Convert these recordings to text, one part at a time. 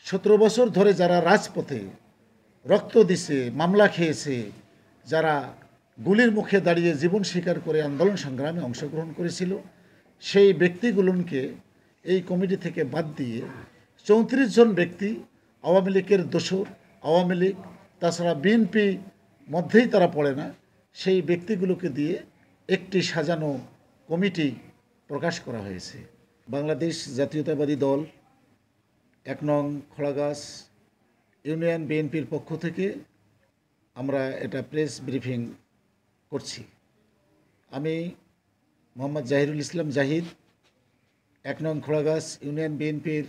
17 বছর ধরে যারা রাজপথে রক্ত দিছে, মামলা খেয়েছে, যারা গুলির মুখে দাঁড়িয়ে জীবন স্বীকার করে আন্দোলন সংগ্রামে অংশগ্রহণ করেছিল, সেই ব্যক্তিগুলোকে এই কমিটি থেকে বাদ দিয়ে 34 জন ব্যক্তি আওয়ামী লীগের দোসর, আওয়ামী লীগ তাছাড়া বিএনপি মধ্যেই তারা পড়ে না, সেই ব্যক্তিগুলোকে দিয়ে একটি সাজানো কমিটি প্রকাশ করা হয়েছে। বাংলাদেশ জাতীয়তাবাদী দল 1 নং খোলাগাছ ইউনিয়ন বিএনপির পক্ষ থেকে আমরা এটা প্রেস ব্রিফিং করছি। আমি মোহাম্মদ জাহিরুল ইসলাম জাহিদ, 1 নং খোলাগাছ ইউনিয়ন বিএনপির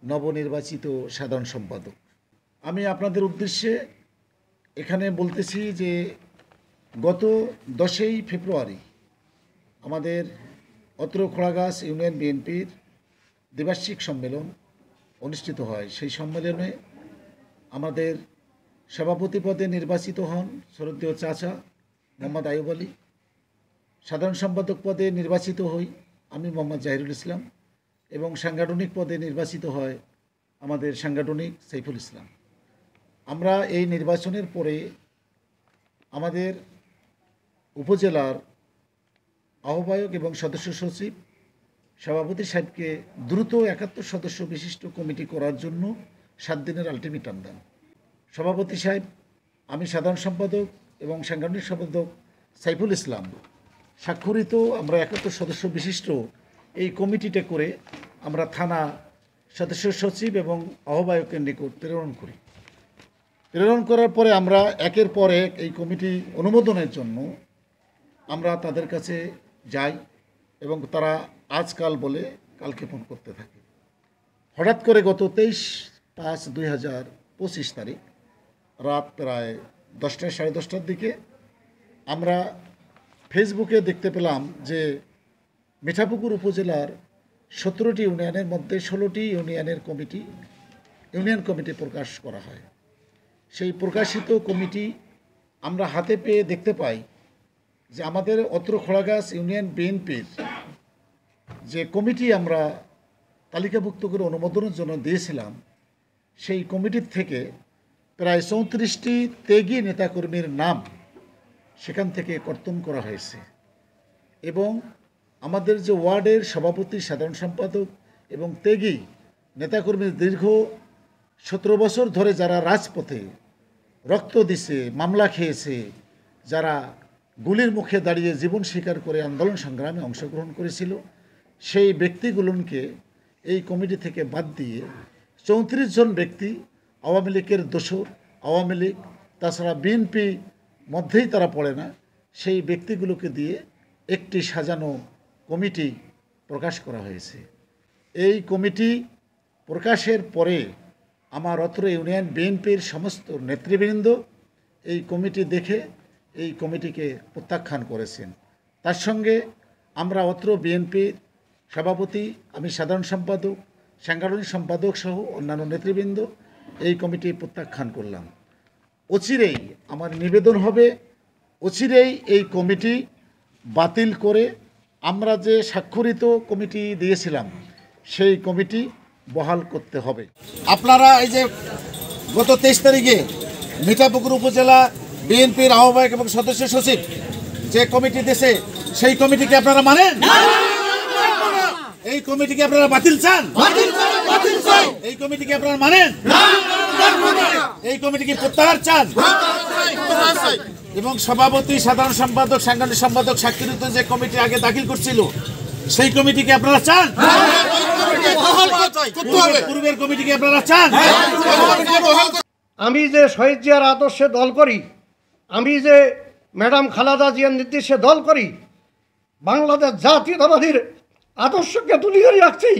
নবনির্বাচিত সাধারণ সম্পাদক। আমি আপনাদের উদ্দেশ্যে এখানে বলতেছি যে গত 10ই ফেব্রুয়ারি আমাদের অত্র খোলাগাছ ইউনিয়ন বিএনপির দ্বিবার্ষিক সম্মেলন অনুষ্ঠিত হয়। সেই সম্মেলনে আমাদের সভাপতি পদে নির্বাচিত হন শ্রদ্ধেয় চাচা মোহাম্মদ আইয়ুব আলী, সাধারণ সম্পাদক পদে নির্বাচিত হই আমি মোহাম্মদ জাহিরুল ইসলাম, এবং সাংগঠনিক পদে নির্বাচিত হয় আমাদের সাংগঠনিক সাইফুল ইসলাম। আমরা এই নির্বাচনের পরে আমাদের উপজেলার আহ্বায়ক এবং সদস্য সচিব সভাপতি সাহেবকে দ্রুত 71 সদস্য বিশিষ্ট কমিটি করার জন্য 7 দিনের আলটিমেটাম দেন। সভাপতি সাহেব, আমি সাধারণ সম্পাদক এবং সাংগঠনিক সম্পাদক সাইফুল ইসলাম স্বাক্ষরিত আমরা 71 সদস্য বিশিষ্ট এই কমিটিটা করে আমরা থানা সদস্য সচিব এবং আহ্বায়কের নিকট প্রেরণ করি। প্রেরণ করার পরে আমরা একের পর এক এই কমিটি অনুমোদনের জন্য আমরা তাদের কাছে যাই এবং তারা আজকাল বলে কালকে ফোন করতে থাকে। হঠাৎ করে গত 23/5/2025 তারিখ রাত প্রায় 10টা সাড়ে 10টার দিকে আমরা ফেসবুকে দেখতে পেলাম যে মিঠাপুকুর উপজেলার 17টি ইউনিয়নের মধ্যে 16টি ইউনিয়ন কমিটি প্রকাশ করা হয়। সেই প্রকাশিত কমিটি আমরা হাতে পেয়ে দেখতে পাই যে আমাদের অত্র খোলাগাছ ইউনিয়ন বিএনপির যে কমিটি আমরা তালিকাভুক্ত করে অনুমোদনের জন্য দিয়েছিলাম, সেই কমিটির থেকে প্রায় 34টি ত্যাগী নেতাকর্মীর নাম সেখান থেকে কর্তন করা হয়েছে এবং আমাদের যে ওয়ার্ডের সভাপতি, সাধারণ সম্পাদক এবং ত্যাগী নেতাকর্মীর দীর্ঘ 17 বছর ধরে যারা রাজপথে রক্ত দিছে, মামলা খেয়েছে, যারা গুলির মুখে দাঁড়িয়ে জীবন স্বীকার করে আন্দোলন সংগ্রামে অংশগ্রহণ করেছিল, সেই ব্যক্তিগুলোকে এই কমিটি থেকে বাদ দিয়ে 34 জন ব্যক্তি আওয়ামী লীগের দোসর, আওয়ামী লীগ তাছাড়া বিএনপি মধ্যেই তারা পড়ে না, সেই ব্যক্তিগুলোকে দিয়ে একটি সাজানো কমিটি প্রকাশ করা হয়েছে। এই কমিটি প্রকাশের পরে আমার অত্র ইউনিয়ন বিএনপির সমস্ত নেতৃবৃন্দ এই কমিটি দেখে এই কমিটিকে প্রত্যাখ্যান করেছেন। তার সঙ্গে আমরা অত্র বিএনপির সভাপতি, আমি সাধারণ সম্পাদক, সাংগঠনিক সম্পাদক সহ অন্যান্য নেতৃবৃন্দ এই কমিটি প্রত্যাখ্যান করলাম। অচিরেই আমার নিবেদন হবে, অচিরেই এই কমিটি বাতিল করে আমরা যে স্বাক্ষরিত কমিটি দিয়েছিলাম সেই কমিটি বহাল করতে হবে। আপনারা এই যে গত 23 তারিখে মিঠাপুকুর উপজেলা বিএনপির আহ্বায়ক এবং সদস্য সচিব যে কমিটি দিয়েছে সেই কমিটিকে আপনারা মানেন? এই কমিটিকে আপনারা বাতিল চান? এই কমিটিকে আপনারা মানেন? এই কমিটিকে প্রত্যাহার চান? এবং সভাপতি, সাধারণ সম্পাদক, সাংগঠনিক সম্পাদক স্বাক্ষরিত যে কমিটি আগে দাখিল করছিল সেই কমিটিকে আপনারা চান? পূর্বের কমিটিকে আপনারা চান? আমি যে শহীদ জিয়ার আদর্শে দল করি, আমি যে ম্যাডাম খালেদা জিয়ার নির্দেশে দল করি, বাংলাদেশ জাতীয়তাবাদীর আদর্শকে তুলে ধরে রাখছি,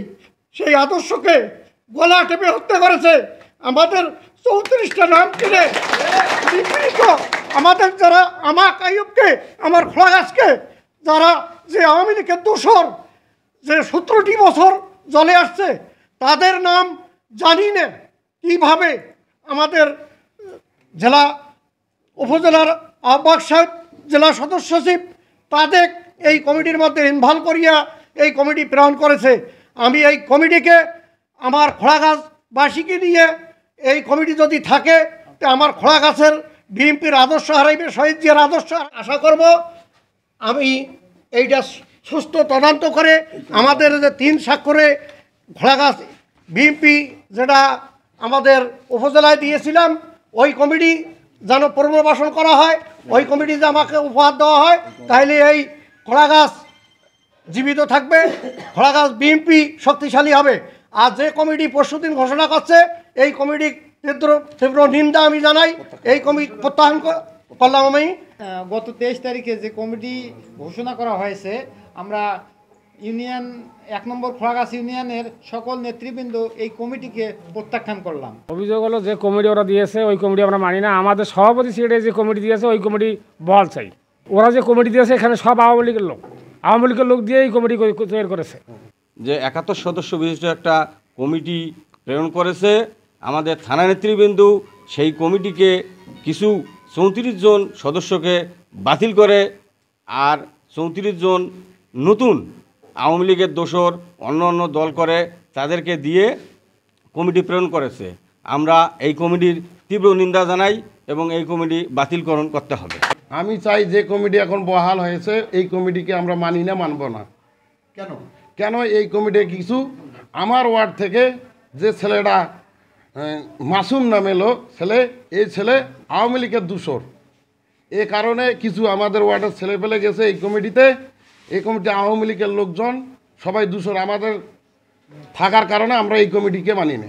সেই আদর্শকে গলা টেপে হত্যা করেছে। আমাদের 34টা নাম কিনে আমাদের যারা আমার আইয়ুবকে, আমার খোলাগাছকে, যারা যে আওয়ামী লীগের দোসর, যে 17টি বছর জলে আসছে, তাদের নাম জানি না কীভাবে আমাদের জেলা উপজেলার আহ্বায়ক সাহেব, জেলা সদস্য সচিব তাদের এই কমিটির মধ্যে ইনভলভ করিয়া এই কমিটি প্রেরণ করেছে। আমি এই কমিটিকে আমার খোলাগাছ বাসীকে নিয়ে এই কমিটি যদি থাকে তো আমার খোলাগাছের বিএনপির আদর্শ হারাইবে, শহীদ জিয়ার আদর্শ আশা করব। আমি এইটা সুস্থ তদন্ত করে আমাদের যে 3 স্বাক্ষরে খোলাগাছ বিএনপি যেটা আমাদের উপজেলায় দিয়েছিলাম ওই কমিটি যেন পুনর্বাসন করা হয়, ওই কমিটি যে আমাকে উপহার দেওয়া হয়, তাইলে এই খোলাগাছ জীবিত থাকবে, খোলাগাছ বিএনপি শক্তিশালী হবে। আর যে কমিটি পরশুদিন ঘোষণা করছে এই কমিটি তীব্র নিন্দা আমি জানাই, এই কমিটি প্রত্যাহার করলাম আমি। গত 23 তারিখে যে কমিটি ঘোষণা করা হয়েছে, আমরা ইউনিয়ন 1 নম্বর খোলাগাছ ইউনিয়নের সকল নেতৃবৃন্দ এই কমিটিকে প্রত্যাখ্যান করলাম। অভিযোগ হলো যে কমিটি ওরা দিয়েছে ওই কমিটি আমরা মানি না। আমাদের সভাপতি সেক্রেটারি যে কমিটি দিয়েছে ওই কমিটি বহাল চাই। ওরা যে কমিটি দিয়েছে এখানে সব আওয়ামী লীগের লোক দিয়ে এই কমিটি তৈরি করেছে। যে 71 সদস্য বিশিষ্ট একটা কমিটি প্রেরণ করেছে আমাদের থানা নেতৃবৃন্দ, সেই কমিটিকে কিছু 34 জন সদস্যকে বাতিল করে আর 34 জন নতুন আওয়ামী লীগের দোসর অন্য অন্য দল করে তাদেরকে দিয়ে কমিটি প্রেরণ করেছে। আমরা এই কমিটির তীব্র নিন্দা জানাই এবং এই কমিটি বাতিলকরণ করতে হবে। আমি চাই যে কমিটি এখন বহাল হয়েছে এই কমিটিকে আমরা মানি না, মানব না। কেন এই কমিটি কিছু আমার ওয়ার্ড থেকে যে ছেলেটা মাসুম নামে লোক ছেলে, এই ছেলে আওয়ামী লীগের দূষর, এ কারণে কিছু আমাদের ওয়ার্ডের ছেলে পেলে গেছে এই কমিটিতে। এই কমিটি আওয়ামী লীগের লোকজন সবাই দূষর, আমাদের থাকার কারণে আমরা এই কমিটিকে মানি না।